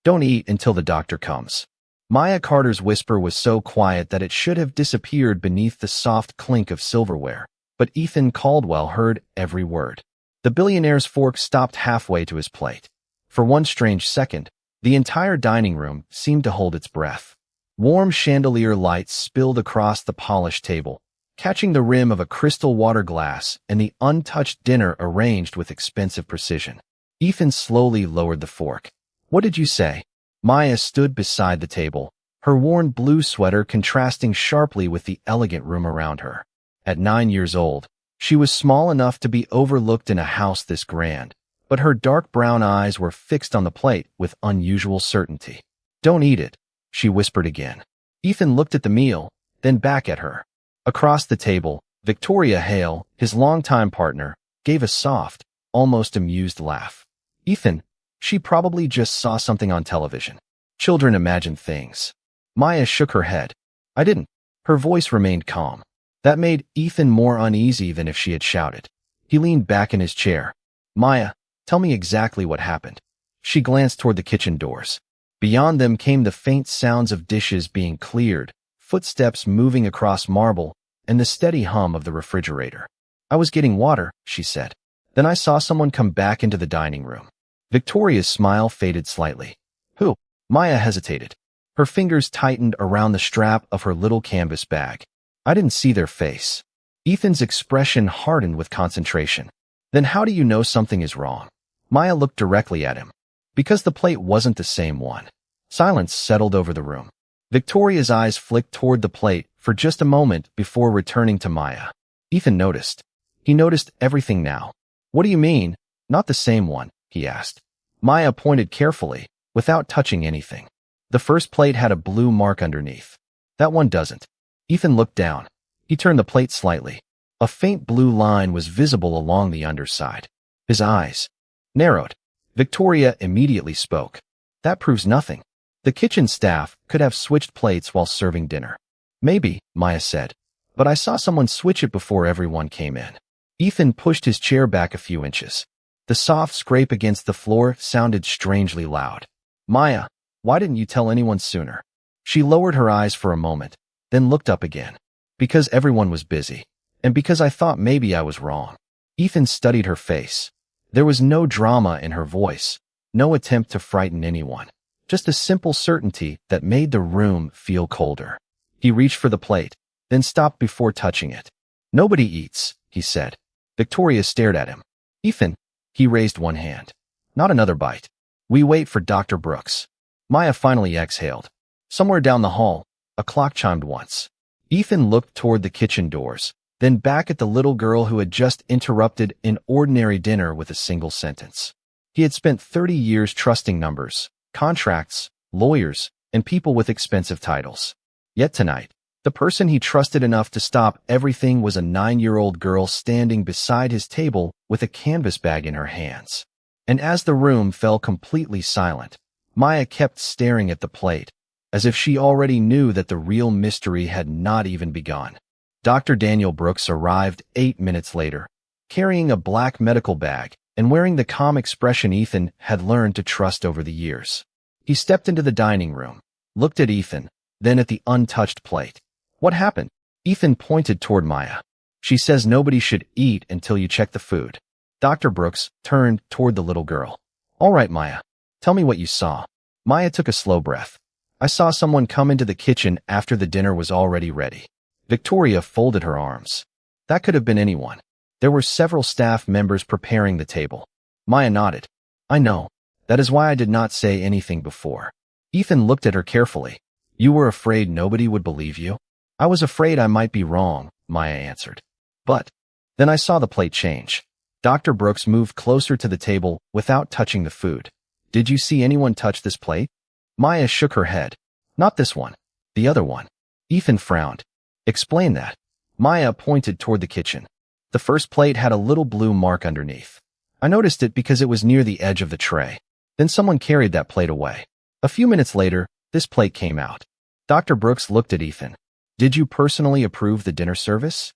Don't eat until the doctor comes. Maya Carter's whisper was so quiet that it should have disappeared beneath the soft clink of silverware, but Ethan Caldwell heard every word. The billionaire's fork stopped halfway to his plate. For one strange second, the entire dining room seemed to hold its breath. Warm chandelier lights spilled across the polished table, catching the rim of a crystal water glass and the untouched dinner arranged with expensive precision. Ethan slowly lowered the fork. "What did you say?" Maya stood beside the table, her worn blue sweater contrasting sharply with the elegant room around her. At 9 years old, she was small enough to be overlooked in a house this grand, but her dark brown eyes were fixed on the plate with unusual certainty. "Don't eat it," she whispered again. Ethan looked at the meal, then back at her. Across the table, Victoria Hale, his longtime partner, gave a soft, almost amused laugh. "Ethan, she probably just saw something on television. Children imagine things." Maya shook her head. "I didn't." Her voice remained calm. That made Ethan more uneasy than if she had shouted. He leaned back in his chair. "Maya, tell me exactly what happened." She glanced toward the kitchen doors. Beyond them came the faint sounds of dishes being cleared, footsteps moving across marble, and the steady hum of the refrigerator. "I was getting water," she said. "Then I saw someone come back into the dining room." Victoria's smile faded slightly. "Who?" Maya hesitated. Her fingers tightened around the strap of her little canvas bag. "I didn't see their face." Ethan's expression hardened with concentration. "Then how do you know something is wrong?" Maya looked directly at him. "Because the plate wasn't the same one." Silence settled over the room. Victoria's eyes flicked toward the plate for just a moment before returning to Maya. Ethan noticed. He noticed everything now. "What do you mean, not the same one?" he asked. Maya pointed carefully, without touching anything. "The first plate had a blue mark underneath. That one doesn't." Ethan looked down. He turned the plate slightly. A faint blue line was visible along the underside. His eyes narrowed. Victoria immediately spoke. "That proves nothing. The kitchen staff could have switched plates while serving dinner." "Maybe," Maya said, "but I saw someone switch it before everyone came in." Ethan pushed his chair back a few inches. The soft scrape against the floor sounded strangely loud. "Maya, why didn't you tell anyone sooner?" She lowered her eyes for a moment, then looked up again. "Because everyone was busy, and because I thought maybe I was wrong." Ethan studied her face. There was no drama in her voice, no attempt to frighten anyone, just a simple certainty that made the room feel colder. He reached for the plate, then stopped before touching it. "Nobody eats," he said. Victoria stared at him. "Ethan," he raised one hand. "Not another bite. We wait for Dr. Brooks." Maya finally exhaled. Somewhere down the hall, a clock chimed once. Ethan looked toward the kitchen doors, then back at the little girl who had just interrupted an ordinary dinner with a single sentence. He had spent 30 years trusting numbers, contracts, lawyers, and people with expensive titles. Yet tonight, the person he trusted enough to stop everything was a 9-year-old girl standing beside his table with a canvas bag in her hands. And as the room fell completely silent, Maya kept staring at the plate, as if she already knew that the real mystery had not even begun. Dr. Daniel Brooks arrived 8 minutes later, carrying a black medical bag and wearing the calm expression Ethan had learned to trust over the years. He stepped into the dining room, looked at Ethan, then at the untouched plate. "What happened?" Ethan pointed toward Maya. "She says nobody should eat until you check the food." Dr. Brooks turned toward the little girl. "All right, Maya. Tell me what you saw." Maya took a slow breath. "I saw someone come into the kitchen after the dinner was already ready." Victoria folded her arms. "That could have been anyone. There were several staff members preparing the table." Maya nodded. "I know. That is why I did not say anything before." Ethan looked at her carefully. "You were afraid nobody would believe you?" "I was afraid I might be wrong," Maya answered. "But then I saw the plate change." Dr. Brooks moved closer to the table without touching the food. "Did you see anyone touch this plate?" Maya shook her head. "Not this one. The other one." Ethan frowned. "Explain that." Maya pointed toward the kitchen. "The first plate had a little blue mark underneath. I noticed it because it was near the edge of the tray. Then someone carried that plate away. A few minutes later, this plate came out." Dr. Brooks looked at Ethan. "Did you personally approve the dinner service?"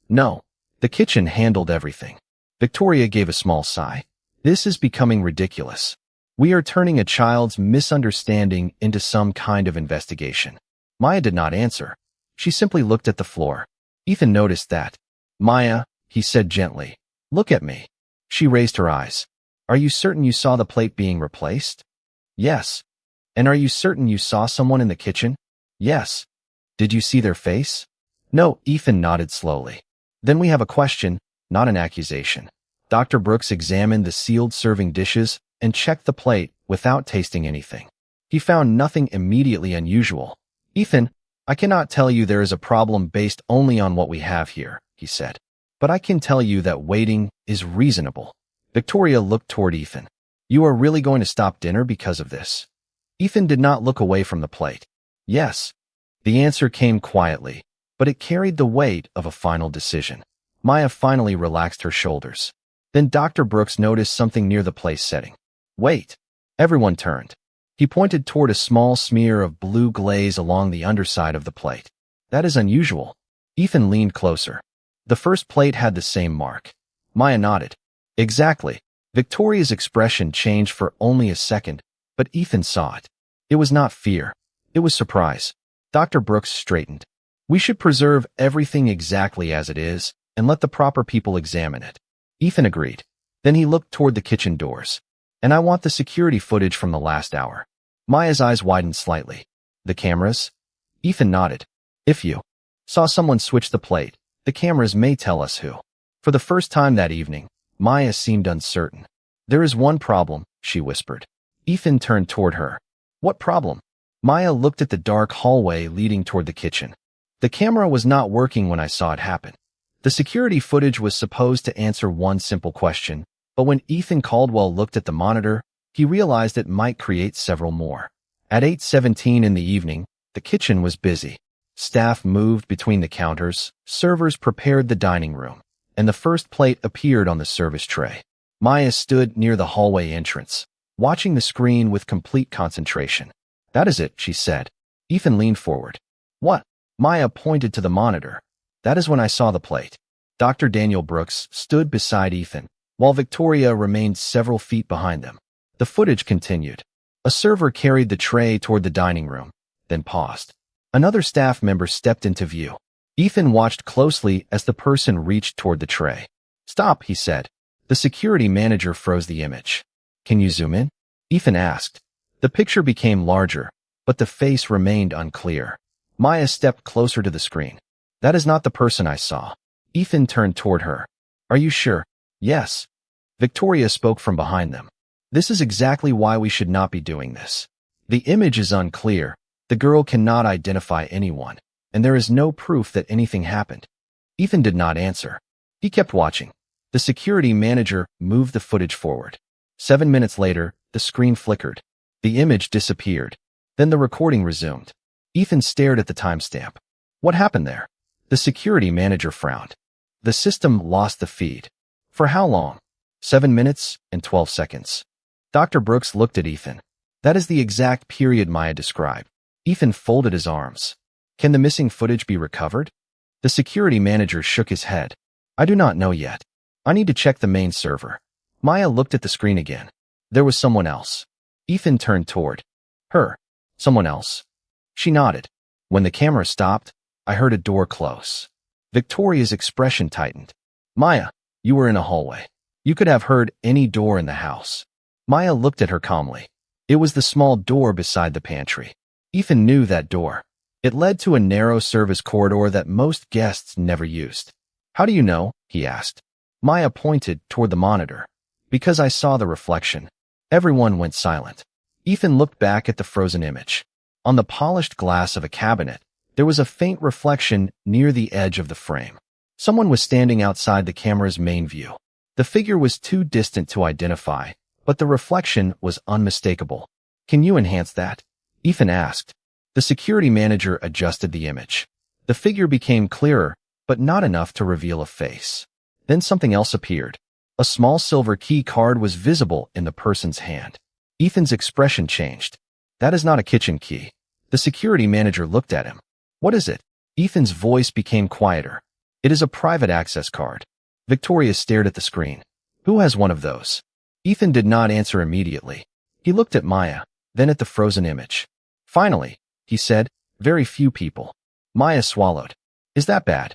"No. The kitchen handled everything." Victoria gave a small sigh. "This is becoming ridiculous." We are turning a child's misunderstanding into some kind of investigation. Maya did not answer. She simply looked at the floor. Ethan noticed that. Maya, he said gently, look at me. She raised her eyes. Are you certain you saw the plate being replaced? Yes. And are you certain you saw someone in the kitchen? Yes. Did you see their face? No, Ethan nodded slowly. Then we have a question, not an accusation. Dr. Brooks examined the sealed serving dishes and checked the plate without tasting anything. He found nothing immediately unusual. Ethan, I cannot tell you there is a problem based only on what we have here, he said. But I can tell you that waiting is reasonable. Victoria looked toward Ethan. You are really going to stop dinner because of this? Ethan did not look away from the plate. Yes. The answer came quietly, but it carried the weight of a final decision. Maya finally relaxed her shoulders. Then Dr. Brooks noticed something near the plate setting. Wait. Everyone turned. He pointed toward a small smear of blue glaze along the underside of the plate. That is unusual. Ethan leaned closer. The first plate had the same mark. Maya nodded. Exactly. Victoria's expression changed for only a second, but Ethan saw it. It was not fear. It was surprise. Dr. Brooks straightened. We should preserve everything exactly as it is and let the proper people examine it. Ethan agreed. Then he looked toward the kitchen doors. And I want the security footage from the last hour. Maya's eyes widened slightly. The cameras? Ethan nodded. If you saw someone switch the plate, the cameras may tell us who. For the first time that evening, Maya seemed uncertain. There is one problem, she whispered. Ethan turned toward her. What problem? Maya looked at the dark hallway leading toward the kitchen. The camera was not working when I saw it happen. The security footage was supposed to answer one simple question, but when Ethan Caldwell looked at the monitor, he realized it might create several more. At 8:17 in the evening, the kitchen was busy. Staff moved between the counters, servers prepared the dining room, and the first plate appeared on the service tray. Maya stood near the hallway entrance, watching the screen with complete concentration. That is it, she said. Ethan leaned forward. What? Maya pointed to the monitor. That is when I saw the plate. Dr. Daniel Brooks stood beside Ethan, while Victoria remained several feet behind them. The footage continued. A server carried the tray toward the dining room, then paused. Another staff member stepped into view. Ethan watched closely as the person reached toward the tray. Stop, he said. The security manager froze the image. Can you zoom in? Ethan asked. The picture became larger, but the face remained unclear. Maya stepped closer to the screen. That is not the person I saw. Ethan turned toward her. Are you sure? Yes. Victoria spoke from behind them. This is exactly why we should not be doing this. The image is unclear. The girl cannot identify anyone, and there is no proof that anything happened. Ethan did not answer. He kept watching. The security manager moved the footage forward. 7 minutes later, the screen flickered. The image disappeared. Then the recording resumed. Ethan stared at the timestamp. What happened there? The security manager frowned. The system lost the feed. For how long? 7 minutes and 12 seconds. Dr. Brooks looked at Ethan. That is the exact period Maya described. Ethan folded his arms. Can the missing footage be recovered? The security manager shook his head. I do not know yet. I need to check the main server. Maya looked at the screen again. There was someone else. Ethan turned toward her. Someone else. She nodded. When the camera stopped, I heard a door close. Victoria's expression tightened. Maya, you were in a hallway. You could have heard any door in the house. Maya looked at her calmly. It was the small door beside the pantry. Ethan knew that door. It led to a narrow service corridor that most guests never used. How do you know? He asked. Maya pointed toward the monitor. Because I saw the reflection. Everyone went silent. Ethan looked back at the frozen image. On the polished glass of a cabinet, there was a faint reflection near the edge of the frame. Someone was standing outside the camera's main view. The figure was too distant to identify, but the reflection was unmistakable. Can you enhance that? Ethan asked. The security manager adjusted the image. The figure became clearer, but not enough to reveal a face. Then something else appeared. A small silver key card was visible in the person's hand. Ethan's expression changed. That is not a kitchen key. The security manager looked at him. What is it? Ethan's voice became quieter. It is a private access card. Victoria stared at the screen. Who has one of those? Ethan did not answer immediately. He looked at Maya, then at the frozen image. Finally, he said, very few people. Maya swallowed. Is that bad?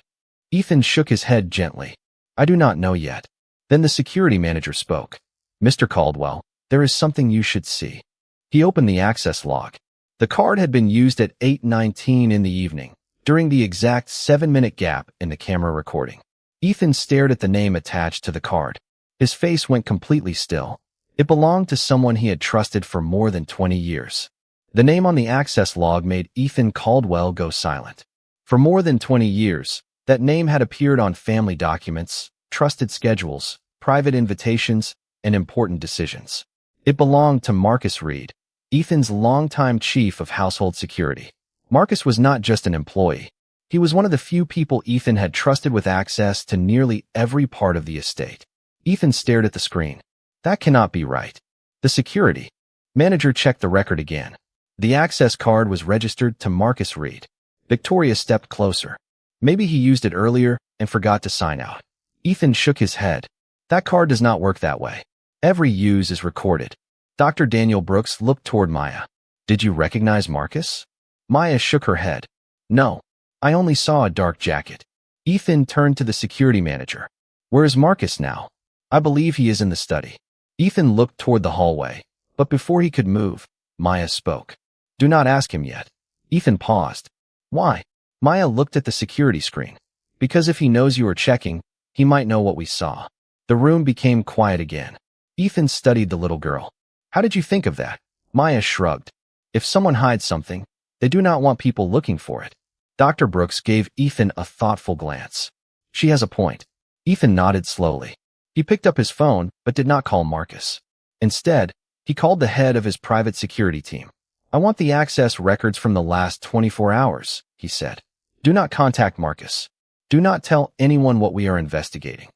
Ethan shook his head gently. I do not know yet. Then the security manager spoke. Mr. Caldwell, there is something you should see. He opened the access log. The card had been used at 8:19 in the evening, during the exact 7-minute gap in the camera recording. Ethan stared at the name attached to the card. His face went completely still. It belonged to someone he had trusted for more than 20 years. The name on the access log made Ethan Caldwell go silent. For more than 20 years, that name had appeared on family documents, trusted schedules, private invitations, and important decisions. It belonged to Marcus Reed, Ethan's longtime chief of household security. Marcus was not just an employee. He was one of the few people Ethan had trusted with access to nearly every part of the estate. Ethan stared at the screen. That cannot be right. The security manager checked the record again. The access card was registered to Marcus Reed. Victoria stepped closer. Maybe he used it earlier and forgot to sign out. Ethan shook his head. That card does not work that way. Every use is recorded. Dr. Daniel Brooks looked toward Maya. Did you recognize Marcus? Maya shook her head. No. I only saw a dark jacket. Ethan turned to the security manager. Where is Marcus now? I believe he is in the study. Ethan looked toward the hallway, but before he could move, Maya spoke. Do not ask him yet. Ethan paused. Why? Maya looked at the security screen. Because if he knows you are checking, he might know what we saw. The room became quiet again. Ethan studied the little girl. How did you think of that? Maya shrugged. If someone hides something, they do not want people looking for it. Dr. Brooks gave Ethan a thoughtful glance. She has a point. Ethan nodded slowly. He picked up his phone, but did not call Marcus. Instead, he called the head of his private security team. I want the access records from the last 24 hours, he said. Do not contact Marcus. Do not tell anyone what we are investigating.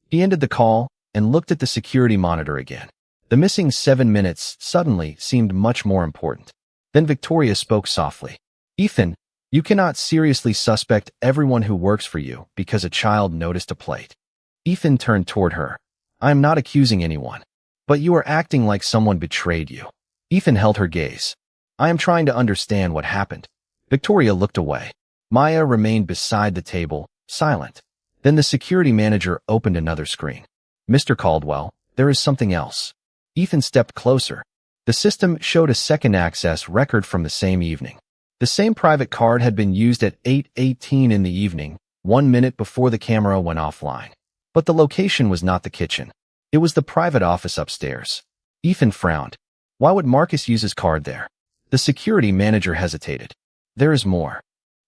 He ended the call and looked at the security monitor again. The missing 7 minutes suddenly seemed much more important. Then Victoria spoke softly. Ethan, you cannot seriously suspect everyone who works for you because a child noticed a plate. Ethan turned toward her. I am not accusing anyone, but you are acting like someone betrayed you. Ethan held her gaze. I am trying to understand what happened. Victoria looked away. Maya remained beside the table, silent. Then the security manager opened another screen. Mr. Caldwell, there is something else. Ethan stepped closer. The system showed a second access record from the same evening. The same private card had been used at 8:18 in the evening, 1 minute before the camera went offline. But the location was not the kitchen. It was the private office upstairs. Ethan frowned. Why would Marcus use his card there? The security manager hesitated. There is more.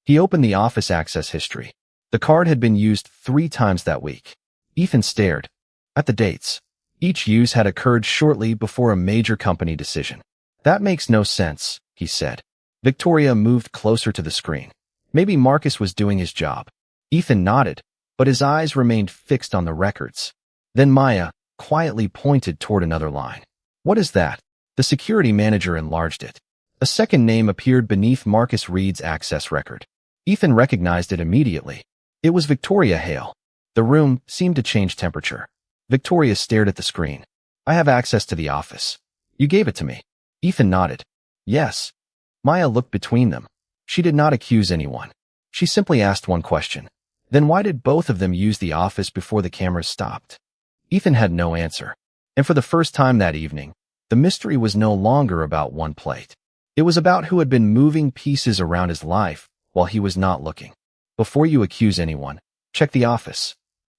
He opened the office access history. The card had been used 3 times that week. Ethan stared at the dates. Each use had occurred shortly before a major company decision. That makes no sense, he said. Victoria moved closer to the screen. Maybe Marcus was doing his job. Ethan nodded, but his eyes remained fixed on the records. Then Maya quietly pointed toward another line. What is that? The security manager enlarged it. A second name appeared beneath Marcus Reed's access record. Ethan recognized it immediately. It was Victoria Hale. The room seemed to change temperature. Victoria stared at the screen. I have access to the office. You gave it to me. Ethan nodded. Yes. Maya looked between them. She did not accuse anyone. She simply asked one question. Then why did both of them use the office before the cameras stopped? Ethan had no answer. And for the first time that evening, the mystery was no longer about one plate. It was about who had been moving pieces around his life while he was not looking. Before you accuse anyone, check the office.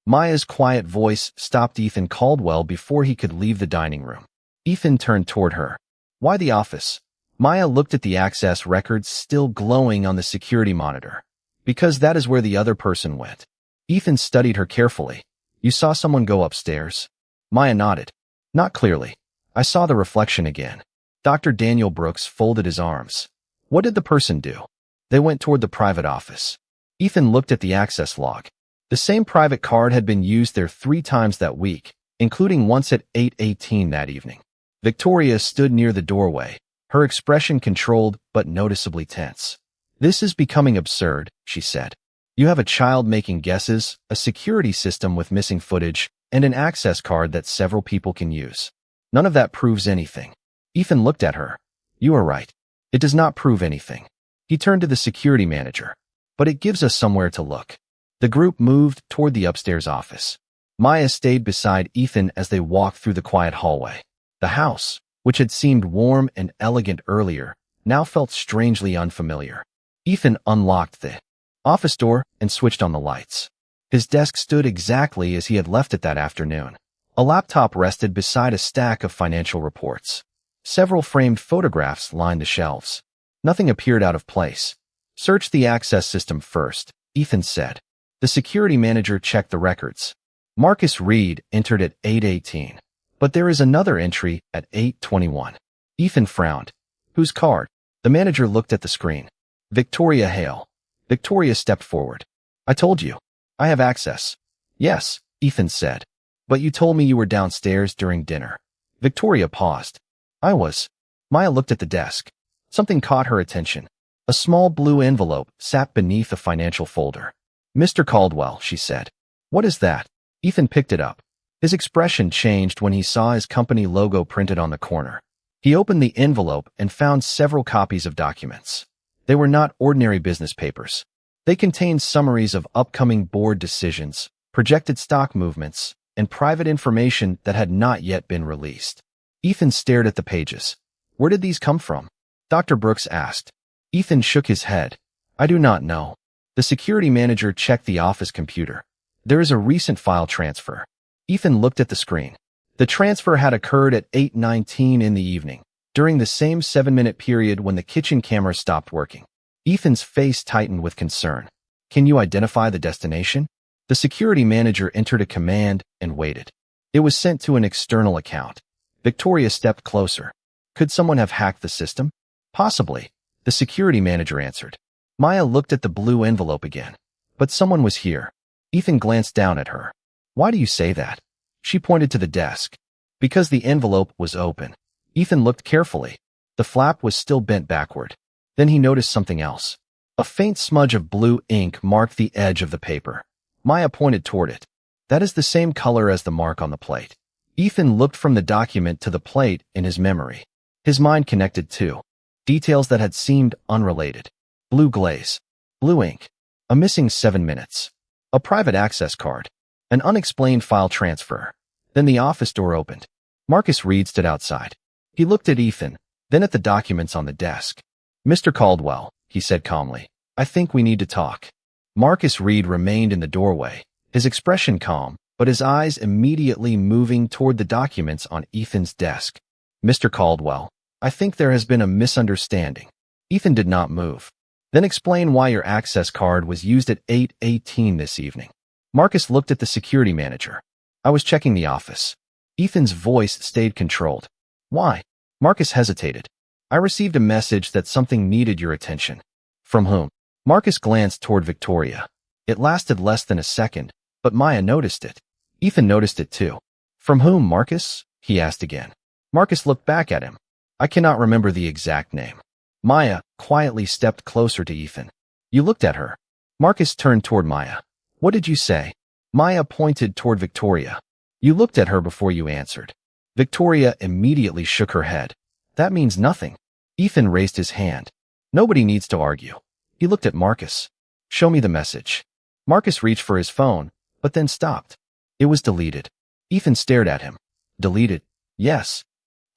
Maya's quiet voice stopped Ethan Caldwell before he could leave the dining room. Ethan turned toward her. Why the office? Maya looked at the access records still glowing on the security monitor. Because that is where the other person went. Ethan studied her carefully. You saw someone go upstairs? Maya nodded. Not clearly. I saw the reflection again. Dr. Daniel Brooks folded his arms. What did the person do? They went toward the private office. Ethan looked at the access log. The same private card had been used there 3 times that week, including once at 8:18 that evening. Victoria stood near the doorway, her expression controlled but noticeably tense. This is becoming absurd, she said. You have a child making guesses, a security system with missing footage, and an access card that several people can use. None of that proves anything. Ethan looked at her. You are right. It does not prove anything. He turned to the security manager. But it gives us somewhere to look. The group moved toward the upstairs office. Maya stayed beside Ethan as they walked through the quiet hallway. The house, which had seemed warm and elegant earlier, now felt strangely unfamiliar. Ethan unlocked the office door and switched on the lights. His desk stood exactly as he had left it that afternoon. A laptop rested beside a stack of financial reports. Several framed photographs lined the shelves. Nothing appeared out of place. Search the access system first, Ethan said. The security manager checked the records. Marcus Reed entered at 8:18. But there is another entry at 8:21. Ethan frowned. Whose card? The manager looked at the screen. Victoria Hale. Victoria stepped forward. I told you. I have access. Yes, Ethan said. But you told me you were downstairs during dinner. Victoria paused. I was. Maya looked at the desk. Something caught her attention. A small blue envelope sat beneath a financial folder. Mr. Caldwell, she said. What is that? Ethan picked it up. His expression changed when he saw his company logo printed on the corner. He opened the envelope and found several copies of documents. They were not ordinary business papers. They contained summaries of upcoming board decisions, projected stock movements, and private information that had not yet been released. Ethan stared at the pages. Where did these come from? Dr. Brooks asked. Ethan shook his head. I do not know. The security manager checked the office computer. There is a recent file transfer. Ethan looked at the screen. The transfer had occurred at 8:19 in the evening, during the same 7-minute period when the kitchen camera stopped working. Ethan's face tightened with concern. Can you identify the destination? The security manager entered a command and waited. It was sent to an external account. Victoria stepped closer. Could someone have hacked the system? Possibly, the security manager answered. Maya looked at the blue envelope again. But someone was here. Ethan glanced down at her. Why do you say that? She pointed to the desk. Because the envelope was open. Ethan looked carefully. The flap was still bent backward. Then he noticed something else. A faint smudge of blue ink marked the edge of the paper. Maya pointed toward it. That is the same color as the mark on the plate. Ethan looked from the document to the plate in his memory. His mind connected too. Details that had seemed unrelated. Blue glaze. Blue ink. A missing 7 minutes. A private access card. An unexplained file transfer. Then the office door opened. Marcus Reed stood outside. He looked at Ethan, then at the documents on the desk. Mr. Caldwell, he said calmly, I think we need to talk. Marcus Reed remained in the doorway, his expression calm, but his eyes immediately moving toward the documents on Ethan's desk. Mr. Caldwell, I think there has been a misunderstanding. Ethan did not move. Then explain why your access card was used at 8:18 this evening. Marcus looked at the security manager. I was checking the office. Ethan's voice stayed controlled. Why? Marcus hesitated. I received a message that something needed your attention. From whom? Marcus glanced toward Victoria. It lasted less than a second, but Maya noticed it. Ethan noticed it too. From whom, Marcus? He asked again. Marcus looked back at him. I cannot remember the exact name. Maya quietly stepped closer to Ethan. You looked at her. Marcus turned toward Maya. What did you say? Maya pointed toward Victoria. You looked at her before you answered. Victoria immediately shook her head. That means nothing. Ethan raised his hand. Nobody needs to argue. He looked at Marcus. Show me the message. Marcus reached for his phone, but then stopped. It was deleted. Ethan stared at him. Deleted? Yes.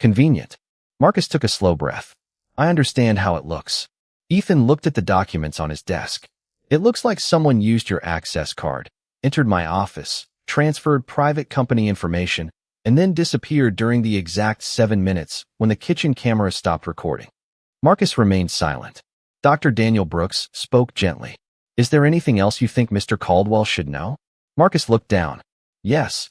Convenient. Marcus took a slow breath. I understand how it looks. Ethan looked at the documents on his desk. It looks like someone used your access card, entered my office, transferred private company information, and then disappeared during the exact 7 minutes when the kitchen camera stopped recording. Marcus remained silent. Dr. Daniel Brooks spoke gently. Is there anything else you think Mr. Caldwell should know? Marcus looked down. Yes.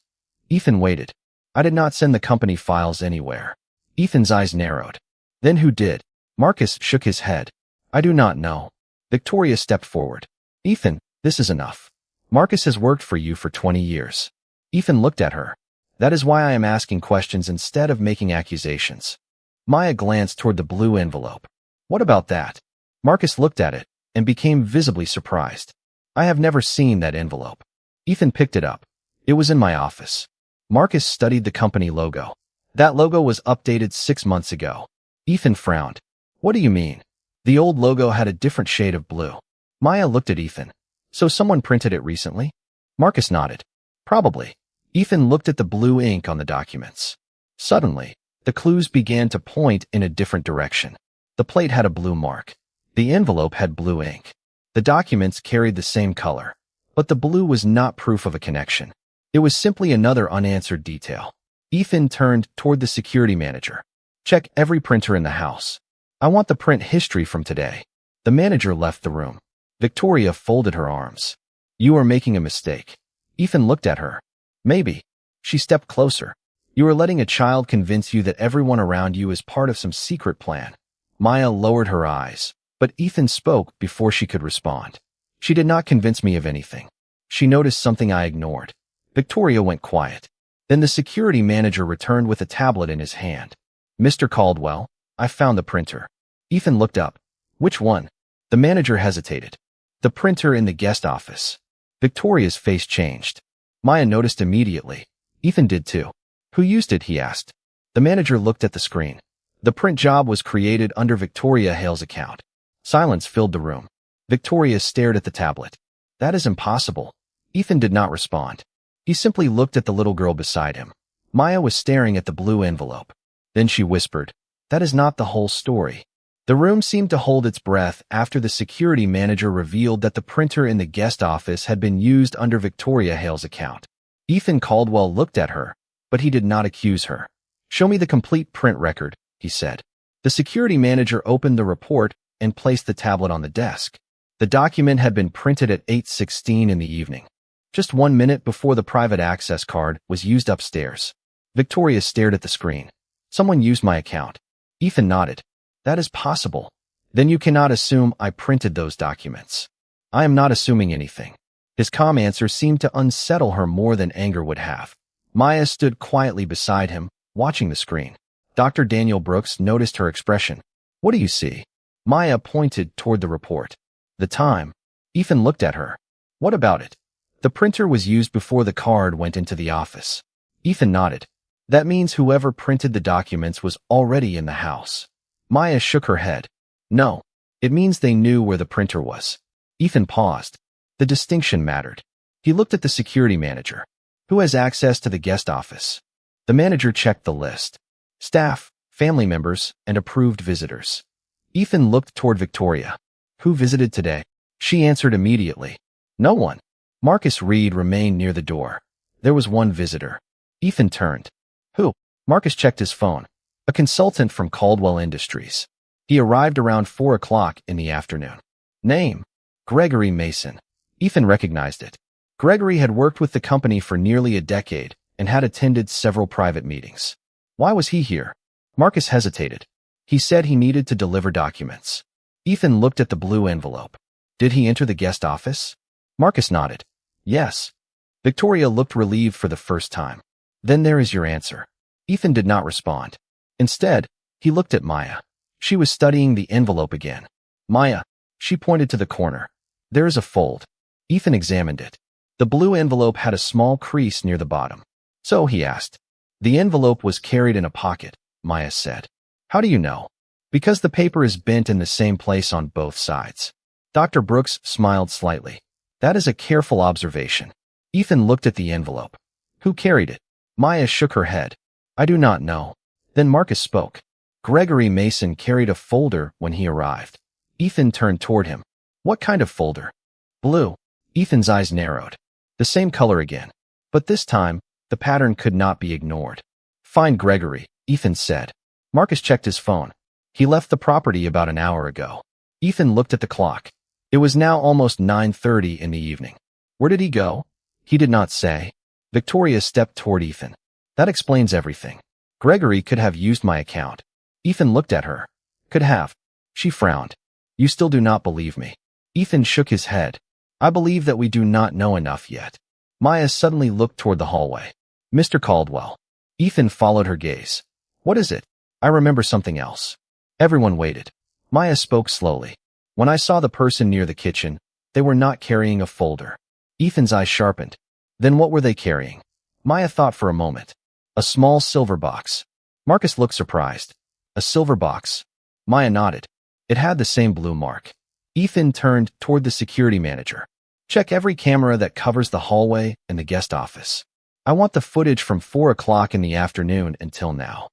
Ethan waited. I did not send the company files anywhere. Ethan's eyes narrowed. Then who did? Marcus shook his head. I do not know. Victoria stepped forward. Ethan, this is enough. Marcus has worked for you for 20 years. Ethan looked at her. That is why I am asking questions instead of making accusations. Maya glanced toward the blue envelope. What about that? Marcus looked at it and became visibly surprised. I have never seen that envelope. Ethan picked it up. It was in my office. Marcus studied the company logo. That logo was updated 6 months ago. Ethan frowned. What do you mean? The old logo had a different shade of blue. Maya looked at Ethan. So someone printed it recently? Marcus nodded. Probably. Ethan looked at the blue ink on the documents. Suddenly, the clues began to point in a different direction. The plate had a blue mark. The envelope had blue ink. The documents carried the same color. But the blue was not proof of a connection. It was simply another unanswered detail. Ethan turned toward the security manager. Check every printer in the house. I want the print history from today. The manager left the room. Victoria folded her arms. You are making a mistake. Ethan looked at her. Maybe. She stepped closer. You are letting a child convince you that everyone around you is part of some secret plan. Maya lowered her eyes, but Ethan spoke before she could respond. She did not convince me of anything. She noticed something I ignored. Victoria went quiet. Then the security manager returned with a tablet in his hand. Mr. Caldwell, I found the printer. Ethan looked up. Which one? The manager hesitated. The printer in the guest office. Victoria's face changed. Maya noticed immediately. Ethan did too. Who used it, he asked. The manager looked at the screen. The print job was created under Victoria Hale's account. Silence filled the room. Victoria stared at the tablet. That is impossible. Ethan did not respond. He simply looked at the little girl beside him. Maya was staring at the blue envelope. Then she whispered, that is not the whole story. The room seemed to hold its breath after the security manager revealed that the printer in the guest office had been used under Victoria Hale's account. Ethan Caldwell looked at her, but he did not accuse her. Show me the complete print record, he said. The security manager opened the report and placed the tablet on the desk. The document had been printed at 8:16 in the evening, just 1 minute before the private access card was used upstairs. Victoria stared at the screen. Someone used my account. Ethan nodded. That is possible. Then you cannot assume I printed those documents. I am not assuming anything. His calm answer seemed to unsettle her more than anger would have. Maya stood quietly beside him, watching the screen. Dr. Daniel Brooks noticed her expression. What do you see? Maya pointed toward the report. The time. Ethan looked at her. What about it? The printer was used before the card went into the office. Ethan nodded. That means whoever printed the documents was already in the house. Maya shook her head. No, it means they knew where the printer was. Ethan paused. The distinction mattered. He looked at the security manager. Who has access to the guest office? The manager checked the list. Staff, family members, and approved visitors. Ethan looked toward Victoria. Who visited today? She answered immediately. No one. Marcus Reed remained near the door. There was one visitor. Ethan turned. Who? Marcus checked his phone. A consultant from Caldwell Industries. He arrived around 4 o'clock in the afternoon. Name? Gregory Mason. Ethan recognized it. Gregory had worked with the company for nearly a decade and had attended several private meetings. Why was he here? Marcus hesitated. He said he needed to deliver documents. Ethan looked at the blue envelope. Did he enter the guest office? Marcus nodded. Yes. Victoria looked relieved for the first time. Then there is your answer. Ethan did not respond. Instead, he looked at Maya. She was studying the envelope again. Maya, she pointed to the corner. There is a fold. Ethan examined it. The blue envelope had a small crease near the bottom. So, he asked. The envelope was carried in a pocket, Maya said. How do you know? Because the paper is bent in the same place on both sides. Dr. Brooks smiled slightly. That is a careful observation. Ethan looked at the envelope. Who carried it? Maya shook her head. I do not know. Then Marcus spoke. Gregory Mason carried a folder when he arrived. Ethan turned toward him. What kind of folder? Blue. Ethan's eyes narrowed. The same color again. But this time, the pattern could not be ignored. Find Gregory, Ethan said. Marcus checked his phone. He left the property about an hour ago. Ethan looked at the clock. It was now almost 9:30 in the evening. Where did he go? He did not say. Victoria stepped toward Ethan. That explains everything. Gregory could have used my account. Ethan looked at her. Could have. She frowned. You still do not believe me. Ethan shook his head. I believe that we do not know enough yet. Maya suddenly looked toward the hallway. Mr. Caldwell. Ethan followed her gaze. What is it? I remember something else. Everyone waited. Maya spoke slowly. When I saw the person near the kitchen, they were not carrying a folder. Ethan's eyes sharpened. Then what were they carrying? Maya thought for a moment. A small silver box. Marcus looked surprised. A silver box. Maya nodded. It had the same blue mark. Ethan turned toward the security manager. Check every camera that covers the hallway and the guest office. I want the footage from 4 o'clock in the afternoon until now.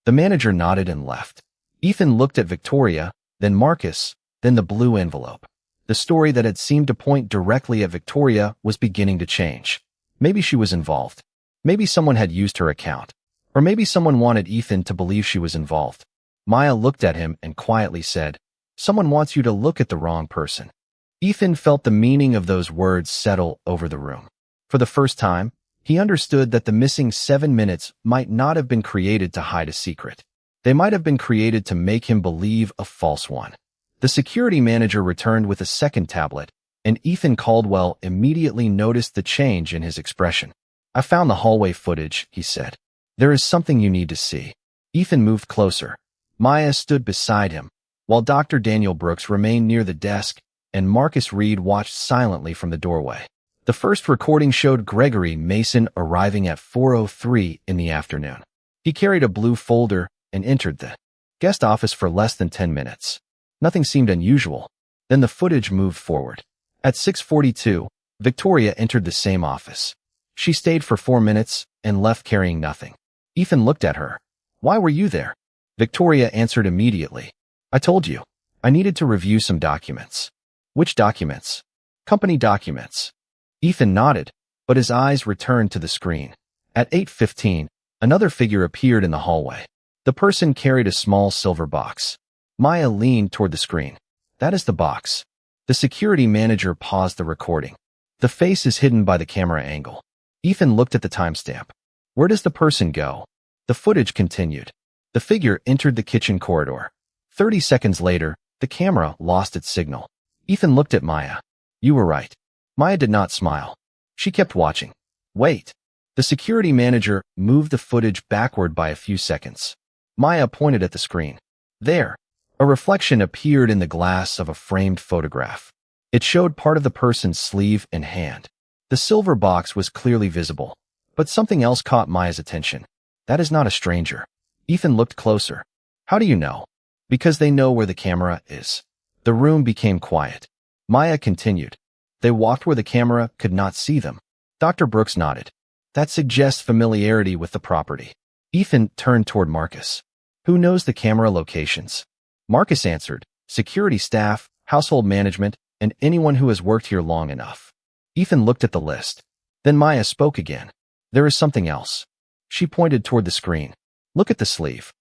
The manager nodded and left. Ethan looked at Victoria, then Marcus, then the blue envelope. The story that had seemed to point directly at Victoria was beginning to change. Maybe she was involved. Maybe someone had used her account. Or maybe someone wanted Ethan to believe she was involved. Maya looked at him and quietly said, "Someone wants you to look at the wrong person." Ethan felt the meaning of those words settle over the room. For the first time, he understood that the missing 7 minutes might not have been created to hide a secret. They might have been created to make him believe a false one. The security manager returned with a second tablet, and Ethan Caldwell immediately noticed the change in his expression. "I found the hallway footage," he said. "There is something you need to see." Ethan moved closer. Maya stood beside him, while Dr. Daniel Brooks remained near the desk, and Marcus Reed watched silently from the doorway. The first recording showed Gregory Mason arriving at 4:03 in the afternoon. He carried a blue folder and entered the guest office for less than 10 minutes. Nothing seemed unusual. Then the footage moved forward. At 6:42, Victoria entered the same office. She stayed for 4 minutes and left carrying nothing. Ethan looked at her. "Why were you there?" Victoria answered immediately. "I told you. I needed to review some documents." "Which documents?" "Company documents." Ethan nodded, but his eyes returned to the screen. At 8:15, another figure appeared in the hallway. The person carried a small silver box. Maya leaned toward the screen. "That is the box." The security manager paused the recording. "The face is hidden by the camera angle." Ethan looked at the timestamp. "Where does the person go?" The footage continued. The figure entered the kitchen corridor. 30 seconds later, the camera lost its signal. Ethan looked at Maya. "You were right." Maya did not smile. She kept watching. "Wait." The security manager moved the footage backward by a few seconds. Maya pointed at the screen. There, a reflection appeared in the glass of a framed photograph. It showed part of the person's sleeve and hand. The silver box was clearly visible, but something else caught Maya's attention. "That is not a stranger." Ethan looked closer. "How do you know?" "Because they know where the camera is." The room became quiet. Maya continued. "They walked where the camera could not see them." Dr. Brooks nodded. "That suggests familiarity with the property." Ethan turned toward Marcus. "Who knows the camera locations?" Marcus answered, "Security staff, household management, and anyone who has worked here long enough." Ethan looked at the list. Then Maya spoke again. "There is something else." She pointed toward the screen. "Look at the sleeve."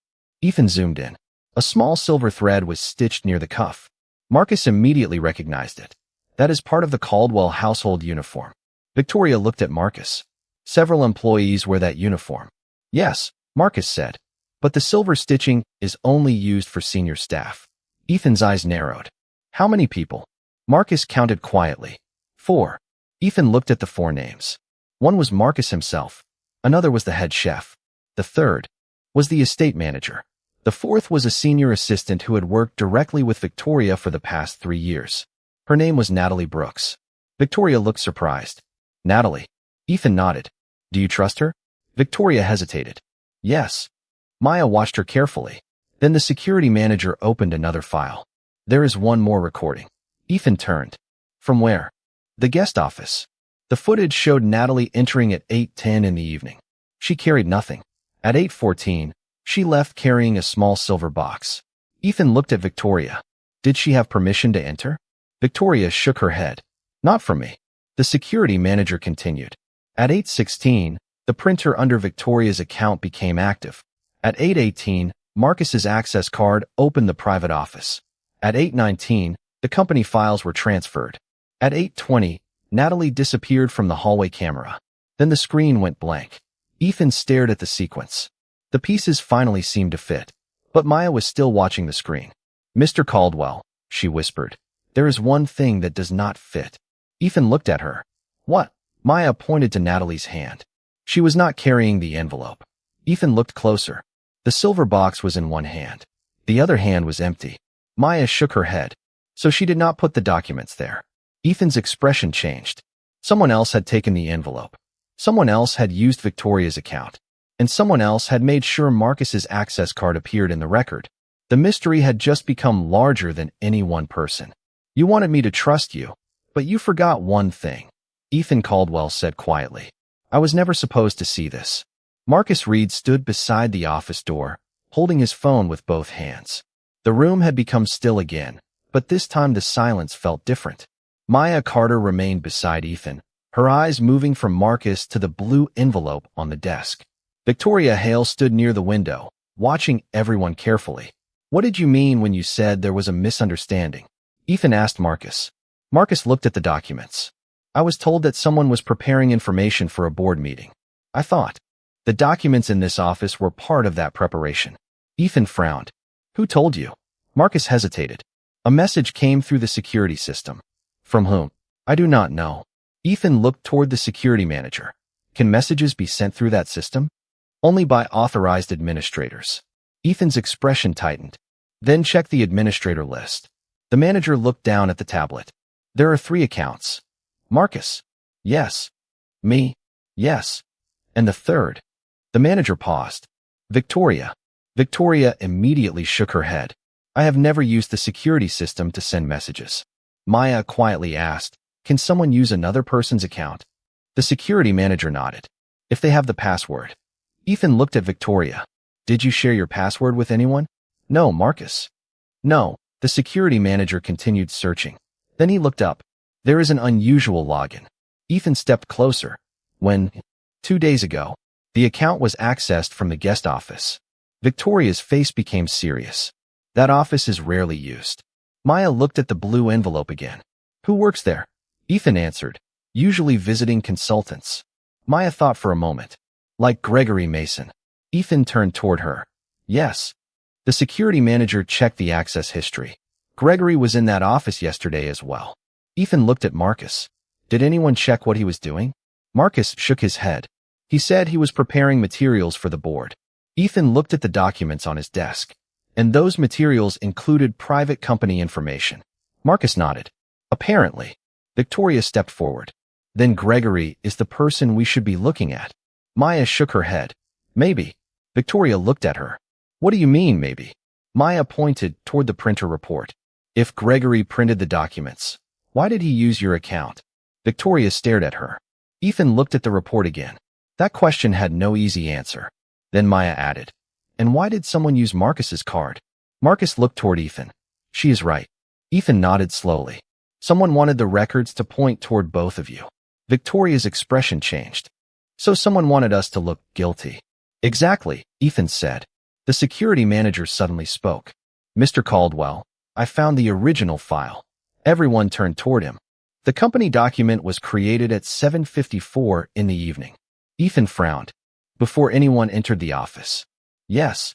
Ethan zoomed in. A small silver thread was stitched near the cuff. Marcus immediately recognized it. "That is part of the Caldwell household uniform." Victoria looked at Marcus. "Several employees wear that uniform." "Yes," Marcus said. "But the silver stitching is only used for senior staff." Ethan's eyes narrowed. "How many people?" Marcus counted quietly. 4. Ethan looked at the 4 names. One was Marcus himself. Another was the head chef. The third was the estate manager. The fourth was a senior assistant who had worked directly with Victoria for the past 3 years. Her name was Natalie Brooks. Victoria looked surprised. "Natalie." Ethan nodded. "Do you trust her?" Victoria hesitated. "Yes." Maya watched her carefully. Then the security manager opened another file. "There is one more recording." Ethan turned. "From where?" "The guest office." The footage showed Natalie entering at 8:10 in the evening. She carried nothing. At 8:14, she left carrying a small silver box. Ethan looked at Victoria. "Did she have permission to enter?" Victoria shook her head. "Not from me." The security manager continued. At 8:16, the printer under Victoria's account became active. At 8:18, Marcus's access card opened the private office. At 8:19, the company files were transferred. At 8:20, Natalie disappeared from the hallway camera. Then the screen went blank. Ethan stared at the sequence. The pieces finally seemed to fit, but Maya was still watching the screen. "Mr. Caldwell," she whispered, "there is one thing that does not fit." Ethan looked at her. "What?" Maya pointed to Natalie's hand. She was not carrying the envelope. Ethan looked closer. The silver box was in one hand. The other hand was empty. Maya shook her head. So she did not put the documents there. Ethan's expression changed. Someone else had taken the envelope. Someone else had used Victoria's account. and someone else had made sure Marcus's access card appeared in the record. The mystery had just become larger than any one person. You wanted me to trust you, but you forgot one thing, Ethan Caldwell said quietly. I was never supposed to see this. Marcus Reed stood beside the office door, holding his phone with both hands. The room had become still again, but this time the silence felt different. Maya Carter remained beside Ethan, her eyes moving from Marcus to the blue envelope on the desk. Victoria Hale stood near the window, watching everyone carefully. What did you mean when you said there was a misunderstanding? Ethan asked Marcus. Marcus looked at the documents. I was told that someone was preparing information for a board meeting. I thought. The documents in this office were part of that preparation. Ethan frowned. Who told you? Marcus hesitated. A message came through the security system. From whom? I do not know. Ethan looked toward the security manager. Can messages be sent through that system? Only by authorized administrators. Ethan's expression tightened. Then check the administrator list. The manager looked down at the tablet. There are 3 accounts. Marcus. Yes. Me. Yes. And the third. The manager paused. Victoria. Victoria immediately shook her head. I have never used the security system to send messages. Maya quietly asked, can someone use another person's account? The security manager nodded. If they have the password. Ethan looked at Victoria. Did you share your password with anyone? No, Marcus. No. The security manager continued searching. Then he looked up. There is an unusual login. Ethan stepped closer. When, 2 days ago, the account was accessed from the guest office. Victoria's face became serious. That office is rarely used. Maya looked at the blue envelope again. Who works there? Ethan answered. Usually visiting consultants. Maya thought for a moment. Like Gregory Mason. Ethan turned toward her. Yes. The security manager checked the access history. Gregory was in that office yesterday as well. Ethan looked at Marcus. Did anyone check what he was doing? Marcus shook his head. He said he was preparing materials for the board. Ethan looked at the documents on his desk. And those materials included private company information. Marcus nodded. Apparently. Victoria stepped forward. Then Gregory is the person we should be looking at. Maya shook her head. Maybe. Victoria looked at her. What do you mean, maybe? Maya pointed toward the printer report. If Gregory printed the documents, why did he use your account? Victoria stared at her. Ethan looked at the report again. That question had no easy answer. Then Maya added, and why did someone use Marcus's card? Marcus looked toward Ethan. She is right. Ethan nodded slowly. Someone wanted the records to point toward both of you. Victoria's expression changed. So someone wanted us to look guilty. Exactly, Ethan said. The security manager suddenly spoke. Mr. Caldwell, I found the original file. Everyone turned toward him. The company document was created at 7:54 in the evening. Ethan frowned. Before anyone entered the office. Yes.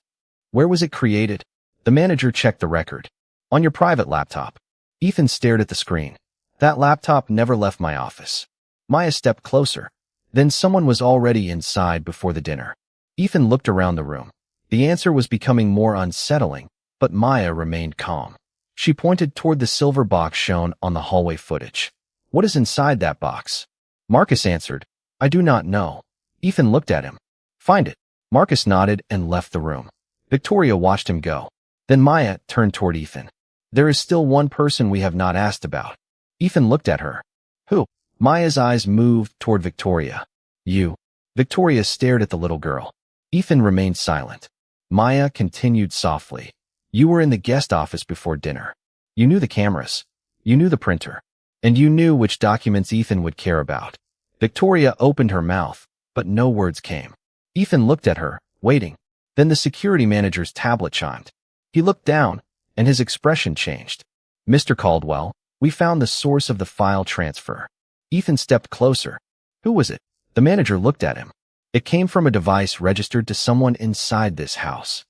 Where was it created? The manager checked the record. On your private laptop. Ethan stared at the screen. That laptop never left my office. Maya stepped closer. Then someone was already inside before the dinner. Ethan looked around the room. The answer was becoming more unsettling, but Maya remained calm. She pointed toward the silver box shown on the hallway footage. What is inside that box? Marcus answered. I do not know. Ethan looked at him. Find it. Marcus nodded and left the room. Victoria watched him go. Then Maya turned toward Ethan. There is still one person we have not asked about. Ethan looked at her. Who? Maya's eyes moved toward Victoria. You. Victoria stared at the little girl. Ethan remained silent. Maya continued softly. You were in the guest office before dinner. You knew the cameras. You knew the printer. And you knew which documents Ethan would care about. Victoria opened her mouth, but no words came. Ethan looked at her, waiting. Then the security manager's tablet chimed. He looked down, and his expression changed. Mr. Caldwell, we found the source of the file transfer. Ethan stepped closer. Who was it? The manager looked at him. It came from a device registered to someone inside this house.